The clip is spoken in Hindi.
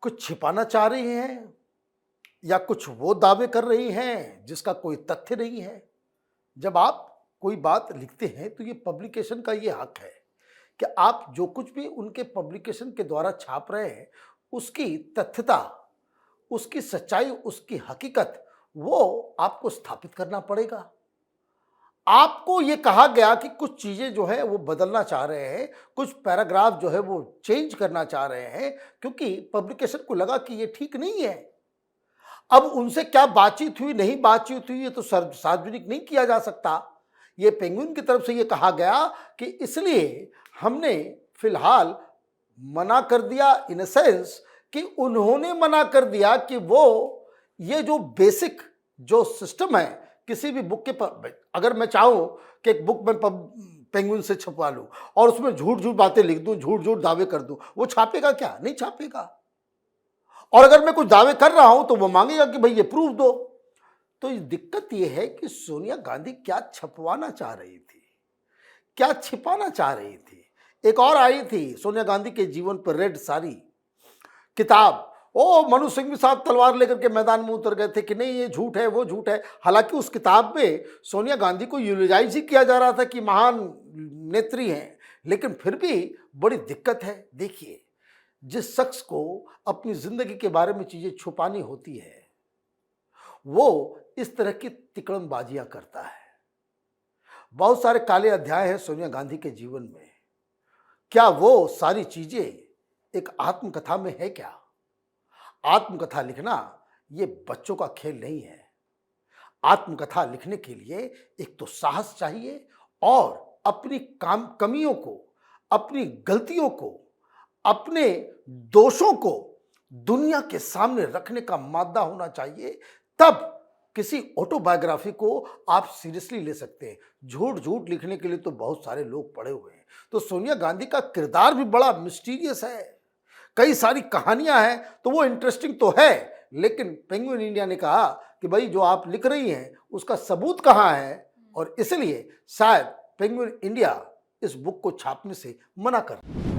कुछ छिपाना चाह रही हैं या कुछ वो दावे कर रही हैं जिसका कोई तथ्य नहीं है। जब आप कोई बात लिखते हैं तो ये पब्लिकेशन का ये हक है कि आप जो कुछ भी उनके पब्लिकेशन के द्वारा छाप रहे हैं उसकी तथ्यता, उसकी सच्चाई, उसकी हकीकत वो आपको स्थापित करना पड़ेगा। आपको ये कहा गया कि कुछ चीज़ें जो है वो बदलना चाह रहे हैं, कुछ पैराग्राफ जो है वो चेंज करना चाह रहे हैं क्योंकि पब्लिकेशन को लगा कि ये ठीक नहीं है। अब उनसे क्या बातचीत हुई, नहीं बातचीत हुई, ये तो सार्वजनिक नहीं किया जा सकता। ये पेंगुइन की तरफ से ये कहा गया कि इसलिए हमने फिलहाल मना कर दिया, इन अ सेंस कि उन्होंने मना कर दिया कि वो ये जो बेसिक जो सिस्टम है किसी भी बुक के पर, अगर मैं चाहूँ कि एक बुक मैं पेंगुइन से छपवा लूँ और उसमें झूठ-झूठ बातें लिख दूँ, झूठ-झूठ दावे कर दूँ, वो छापेगा क्या? नहीं छापेगा। और अगर मैं कुछ दावे कर रहा हूं तो वो मांगेगा कि भाई ये प्रूफ दो। तो दिक्कत ये है कि सोनिया गांधी क्या छपवाना चाह रही थी, क्या छिपाना चाह रही थी। एक और आई थी सोनिया गांधी के जीवन पर रेड सारी किताब, ओ मनु सिंह साहब तलवार लेकर के मैदान में उतर गए थे कि नहीं ये झूठ है, वो झूठ है। हालांकि उस किताब में सोनिया गांधी को यूलोजाइज ही किया जा रहा था कि महान नेत्री हैं, लेकिन फिर भी बड़ी दिक्कत है। देखिए, जिस शख्स को अपनी जिंदगी के बारे में चीजें छुपानी होती है वो इस तरह की तिकड़मबाजियां करता है। बहुत सारे काले अध्याय हैं सोनिया गांधी के जीवन में। क्या वो सारी चीजें एक आत्मकथा में है क्या? आत्मकथा लिखना ये बच्चों का खेल नहीं है। आत्मकथा लिखने के लिए एक तो साहस चाहिए और अपनी कमियों को, अपनी गलतियों को, अपने दोषों को दुनिया के सामने रखने का मादा होना चाहिए। तब किसी ऑटोबायोग्राफी को आप सीरियसली ले सकते हैं। झूठ झूठ लिखने के लिए तो बहुत सारे लोग पड़े हुए हैं। तो सोनिया गांधी का किरदार भी बड़ा मिस्टीरियस है, कई सारी कहानियां हैं, तो वो इंटरेस्टिंग तो है, लेकिन पेंगुइन इंडिया ने कहा कि भाई जो आप लिख रही हैं उसका सबूत कहाँ है, और इसलिए शायद पेंगुइन इंडिया इस बुक को छापने से मना कर